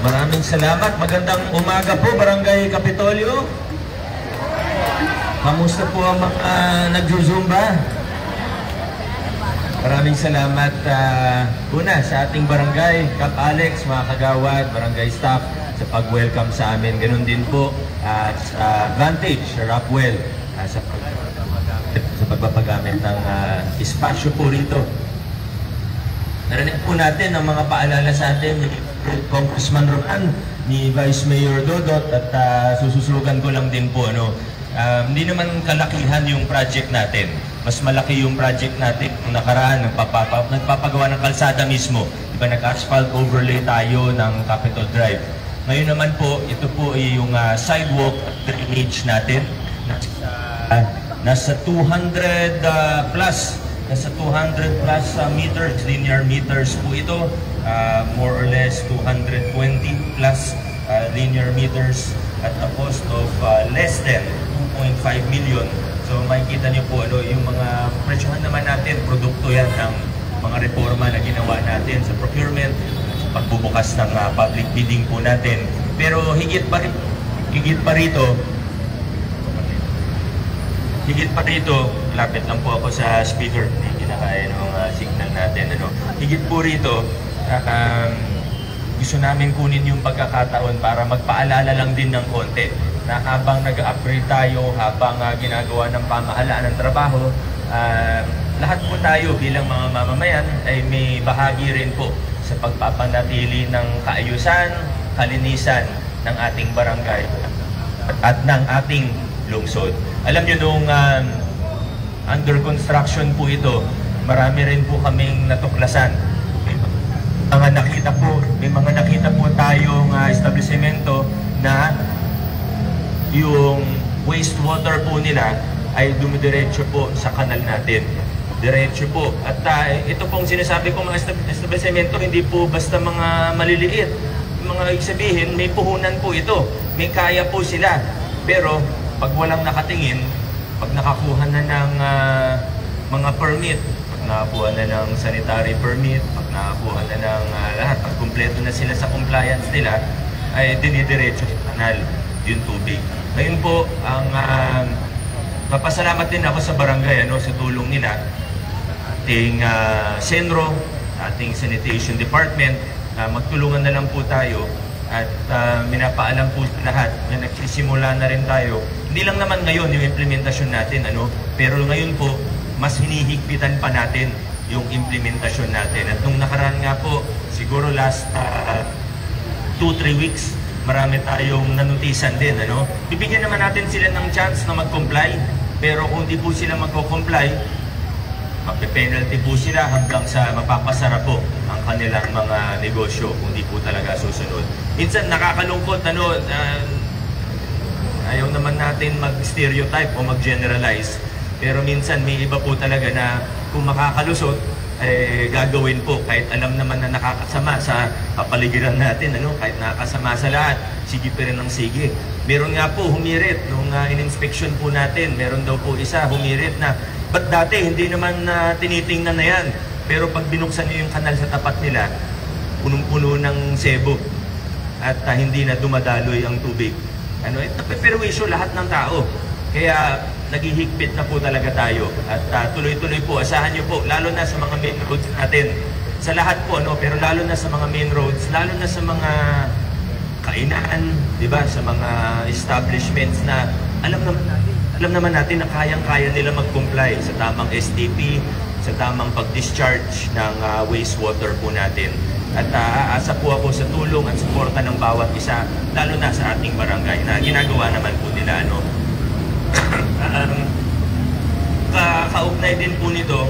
Maraming salamat. Magandang umaga po, Barangay Kapitolyo. Kamusta po ang mga nag-zumba? Maraming salamat una sa ating barangay, Kap Alex, mga kagawad, barangay staff sa pag-welcome sa amin. Ganun din po sa Vantage, Rockwell, sa pagpapagamit ng espasyo po rito. Narinig po natin ang mga paalala sa atin ni Congressman Roman, ni Vice Mayor Dodot, at sususugan ko lang din po, hindi naman kalakihan yung project natin. Mas malaki yung project natin kung nakaraan, nagpapagawa ng kalsada mismo. Diba, nag-asphalt overlay tayo ng Capitol Drive. Ngayon naman po, ito po ay yung sidewalk drainage natin. Nasa 200 plus meters, linear meters po ito. More or less 220 plus linear meters at a cost of less than 2.5 million. So makikita niyo po yung mga presyohan naman natin, produkto yan ng mga reforma na ginawa natin sa procurement, sa pagbubukas ng public bidding po natin. Pero higit pa rito, lapit lang po ako sa speaker, hindi kinakaya ng signal natin. Higit po rito, gusto namin kunin yung pagkakataon para magpaalala lang din ng konti na habang nag-upgrade tayo, habang ginagawa ng pamahalaan ng trabaho, lahat po tayo bilang mga mamamayan ay may bahagi rin po sa pagpapanatili ng kaayusan, kalinisan ng ating barangay at ng ating lungsod. Alam nyo, nung under construction po ito, marami rin po kaming natuklasan. May mga nakita po tayong establishmento na yung wastewater po nila ay dumidiretso po sa kanal natin. Diretso po. At ito pong sinasabi ko mga establishmento, hindi po basta mga maliliit. Mga sabihin, may puhunan po ito. May kaya po sila. Pero pag walang nakatingin, pag nakakuha na ng mga permit, pag nakakuha na ng sanitary permit, pag nakakuha na ng lahat, pag kumpleto na sila sa compliance nila, ay dinidiretso sa kanal yung tubig. Ngayon po, papasalamat din ako sa barangay sa tulong nila, ating Senro, ating Sanitation Department, magtulungan na lang po tayo at minapaalam po sa lahat na nagsisimula na rin tayo. Hindi lang naman ngayon yung implementasyon natin, pero ngayon po, mas hinihigpitan pa natin yung implementasyon natin. At nung nakaraan nga po, siguro last 2-3 weeks, marami tayong nanutisan din. Bibigyan naman natin sila ng chance na mag-comply, pero kung di po sila mag-comply, magpe-penalty po sila hanggang sa mapapasara po ang kanilang mga negosyo kung di po talaga susunod. Minsan nakakalungkot, ayaw naman natin mag-stereotype o mag-generalize, pero minsan may iba po talaga na kung makakalusot, gagawin po kahit alam naman na nakakasama sa kapaligiran natin, kahit nakakasama sa lahat, sige pa rin ng sige. Meron nga po humirit nung in-inspection po natin, meron daw po isa humirit na ba't dati hindi naman tinitingnan na yan, pero pag binuksan niyo yung kanal sa tapat nila, punong-puno ng sebo at hindi na dumadaloy ang tubig. Napeperwisyo lahat ng tao. Kaya naghihigpit na po talaga tayo at tuloy-tuloy po, asahan nyo po, lalo na sa mga main roads natin. Sa lahat po, pero lalo na sa mga main roads, lalo na sa mga kainan, di ba? Sa mga establishments na alam naman natin na kayang-kaya nila mag-comply sa tamang STP, sa tamang pag-discharge ng wastewater po natin. At aasa po ako sa tulong at suporta ng bawat isa, lalo na sa ating barangay na ginagawa naman po nila, kaugnay din po nito,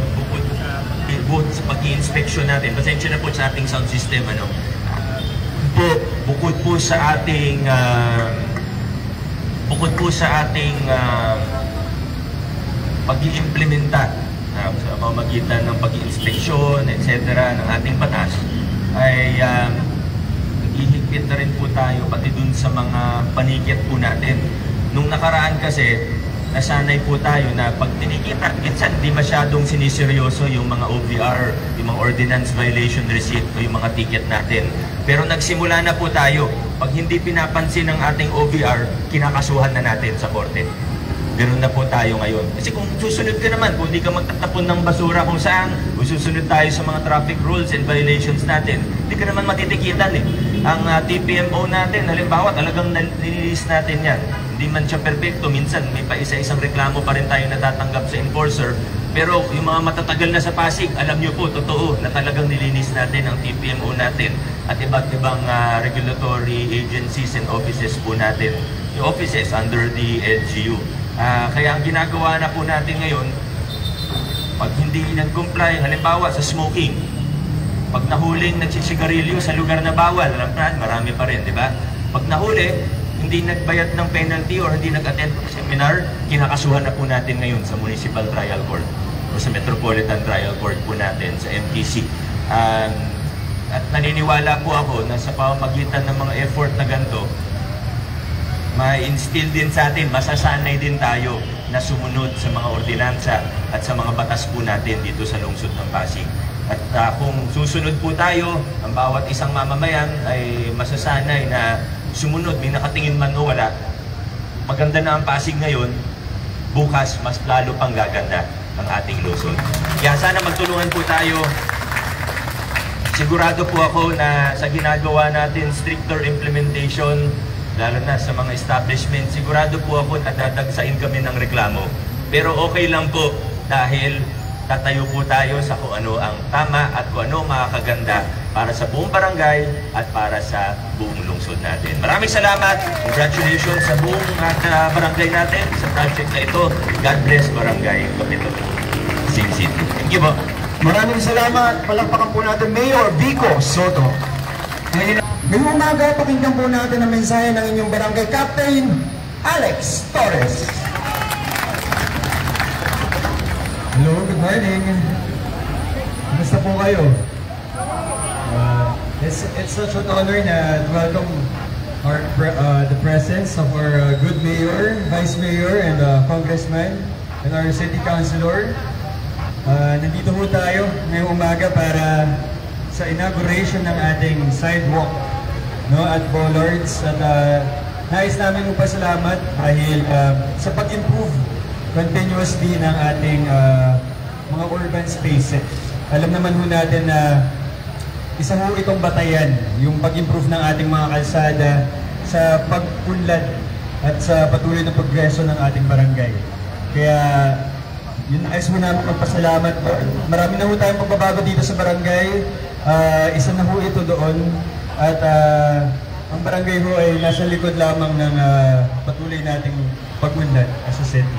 bukod sa pag-i-inspection natin, pasensya na po sa ating sound system, bukod po sa ating pag-i-implementa sa pamamagitan ng pag-i-inspeksyon, etc. ng ating batas, ay ihigpit na rin po tayo pati dun sa mga panikit po natin. Nung nakaraan kasi, nasanay po tayo na pag tinikita, minsan di masyadong siniseryoso yung mga OVR, yung mga ordinance violation receipt o yung mga ticket natin. Pero nagsimula na po tayo. Pag hindi pinapansin ng ating OVR, kinakasuhan na natin sa korte. Ganoon na po tayo ngayon. Kasi kung susunod ka naman, kung di ka magtatapon ng basura kung saan, kung susunod tayo sa mga traffic rules and violations natin, di ka naman matitikitan eh. Ang TPMO natin, halimbawa, talagang nililis natin yan. Hindi man siya perfecto, minsan may pa isa-isang reklamo pa rin tayo natatanggap sa enforcer. Pero yung mga matatagal na sa Pasig, alam nyo po, totoo, na talagang nilinis natin ang TPMO natin at iba't ibang regulatory agencies and offices po natin, yung offices under the LGU. Kaya ang ginagawa na po natin ngayon, pag hindi nag-comply, halimbawa sa smoking, pag nahuling nagsisigarilyo sa lugar na bawal, alam na, marami pa rin, di ba? Pag nahuli, hindi nagbayad ng penalty or hindi nag-attend ng seminar, kinakasuhan na po natin ngayon sa Municipal Trial Court o sa Metropolitan Trial Court po natin, sa MTC. At naniniwala po ako na sa pamamagitan ng mga effort na ganito, ma-instill din sa atin, masasanay din tayo na sumunod sa mga ordinansa at sa mga batas po natin dito sa lungsod ng Pasig. At kung susunod po tayo, ang bawat isang mamamayan ay masasanay na sumunod, may nakatingin man o wala, maganda na ang Pasig ngayon, bukas mas lalo pang gaganda ang ating lungsod. Kaya sana magtulungan po tayo. Sigurado po ako na sa ginagawa natin, stricter implementation, lalo na sa mga establishment, sigurado po ako na dadagsain kami ng reklamo. Pero okay lang po dahil tatayo po tayo sa kung ano ang tama at kung ano makakaganda para sa buong barangay at para sa buong lungsod natin. Maraming salamat. Congratulations sa buong barangay natin sa project na ito. God bless Barangay Kapito. Sin City. Thank you po. Maraming salamat. Palakpakan po natin Mayor Vico Soto. Ngayong umaga, pakinggan po natin ang mensahe ng inyong barangay captain, Alex Torres. Hello, good morning. Kumusta po kayo? It's such an honor na welcome the presence of our good mayor, vice mayor, and congressman, and our city councilor. Nandito po tayo ngayong umaga para sa inauguration ng ating sidewalk, no, at bollards. At nais namin magpasalamat dahil sa pag-improve continuously ng ating mga urban spaces. Alam naman ho natin na isa ho itong batayan, yung pag-improve ng ating mga kalsada sa pag-unlad at sa patuloy na progreso ng ating barangay. Kaya yun, nais mo namin magpasalamat po. Marami na ho tayong pagbabago dito sa barangay. Isa na ho ito doon. At ang barangay ho ay nasa likod lamang ng patuloy nating pag-unlad as a city.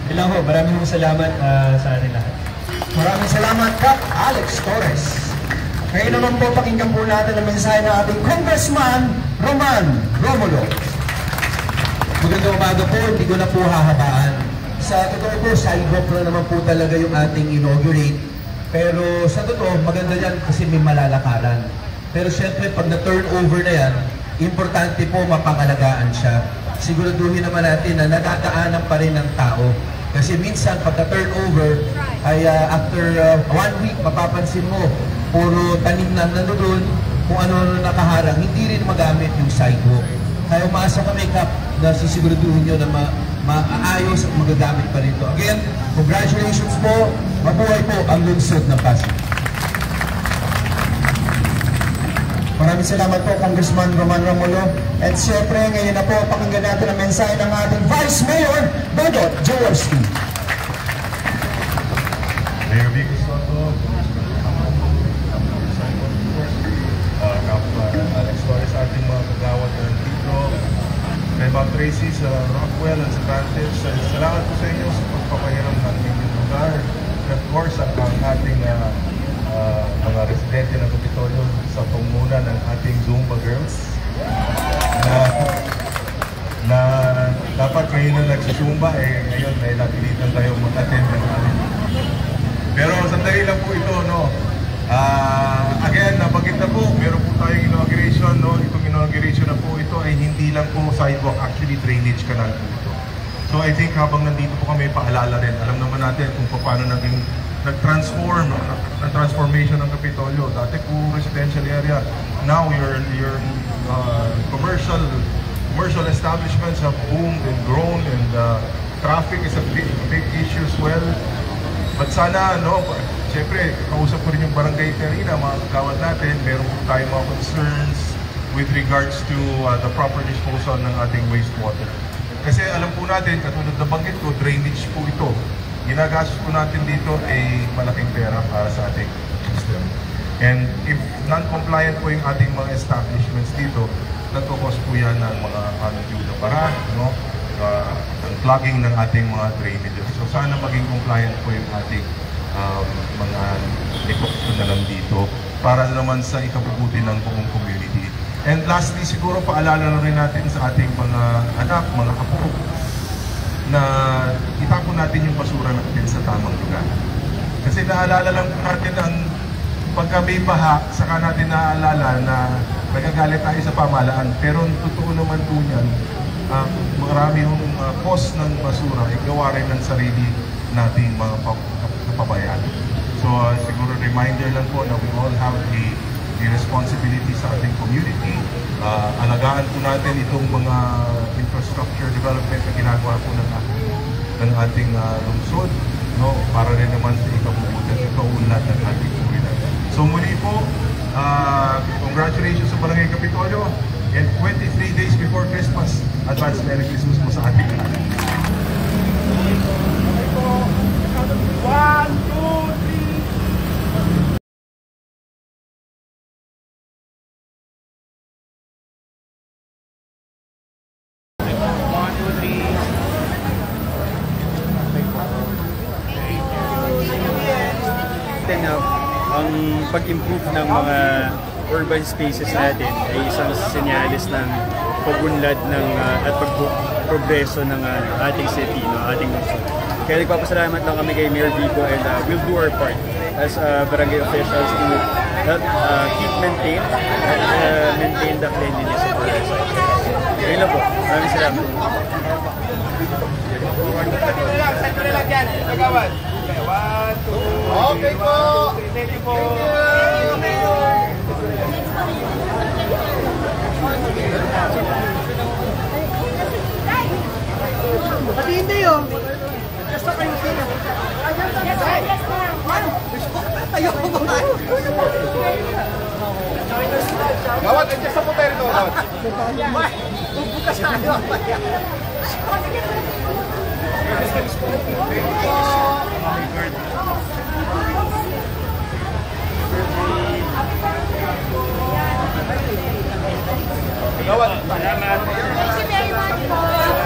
Ilang ho, maraming salamat sa atin lahat. Maraming salamat, Cap Alex Torres. Ngayon naman po, pakinggan po natin ang mensahe ng ating Congressman Roman Romulo. Magandang umaga po, hindi ko na po hahabaan. Sa totoo po, sidewalk na naman po talaga yung ating inaugurate. Pero sa totoo, maganda yan kasi may malalakaran. Pero syempre, pag na-turnover na yan, importante po mapangalagaan siya. Siguraduhin naman natin na nadadaanan pa rin ng tao. Kasi minsan, pag na-turnover, ay after 1 week, mapapansin mo, puro tanim na nanonood, kung ano nakaharang, hindi rin magamit yung sidewalk. Kaya umaasa kami, Kap, na sisiguraduhin nyo na maayos at magagamit pa rito. Again, congratulations po. Mabuhay po ang lungsod ng Pasig. Maraming salamat po, Congressman Roman Romulo. At siyempre, ngayon na po, pakinggan natin ang mensahe ng ating Vice Mayor, Dodot Jaworski. Mayor Vico Soto, Alex Torres, ating mga kagawad na dito, kay Bob Tracy sa Rockwell at sa Vantage. Salamat po sa inyo sa pagpapahiram ng inyong lugar. Of course, ang ating mga residente ng Kapitolyo sa pangunguna ng ating Zumba Girls na dapat ngayon na nagsusumba, ngayon ay napilitan tayo mag-attend ng ating. Pero sandali lang po ito, no? Again, napagit na po, meron po tayong inauguration, no? Itong inauguration na po ito ay hindi lang po sidewalk, actually drainage canal po ito. So So I think habang nandito po kami, paalala rin. Alam naman natin kung paano naging transformation ng Kapitolyo. Dati po residential area. Now your commercial establishments have boomed and grown, and traffic is a big issue as well. But sana, siyempre, kausap ko rin yung barangay Terina, mga kagawad natin, meron po tayong mga concerns with regards to the proper disposal ng ating wastewater. Kasi alam po natin, katulad na banggit ko, drainage po ito. Ginagastos po natin dito ay malaking pera para sa ating system. And if non-compliant po yung ating mga establishments dito, nagkakos po yan ng mga undue na para, ang clogging ng ating mga drainages. So sana maging compliant po yung ating mga negosyo na lang dito para naman sa ikabubuti ng buong community. And lastly, siguro paalala na rin natin sa ating mga anak, mga apo, na itapon natin yung basura natin sa tamang lugar. Kasi naalala lang po natin ang pagka may baha, saka natin naaalala na nagagalit tayo sa pamahalaan. Pero totoo naman po yan, marami yung cost ng basura ay gawa rin ng sarili nating mga kapabayan. So siguro reminder lang po na we all have the responsibility sa ating community. Alagaan po natin itong mga infrastructure development na ginagawa po ng ating lungsod, para rin naman sa ikabubuti at ikaunlad ng ating komunidad. So muli po, congratulations sa Barangay Kapitolyo, and 23 days before Christmas, advance Merry Christmas po sa ating lahat. 1, 2, 3. Ang pag-improve ng mga urban spaces natin ay isang senyales ng pagunlad ng at pagprogreso ng ating city, ating lungsod. Kaya nagpapasalamat lang kami kay Mayor Vico, and we'll do our part as barangay officials to maintain the cleanliness of our site. Ayun lang po. Maraming salamat. Okay po! Thank you po! Pati hindi yun! Basta kayo sila! Ayoko ba? Gawad, nandiyan sa puter ito. Bukas tayo ang paya. Gawad. Thank you very much po.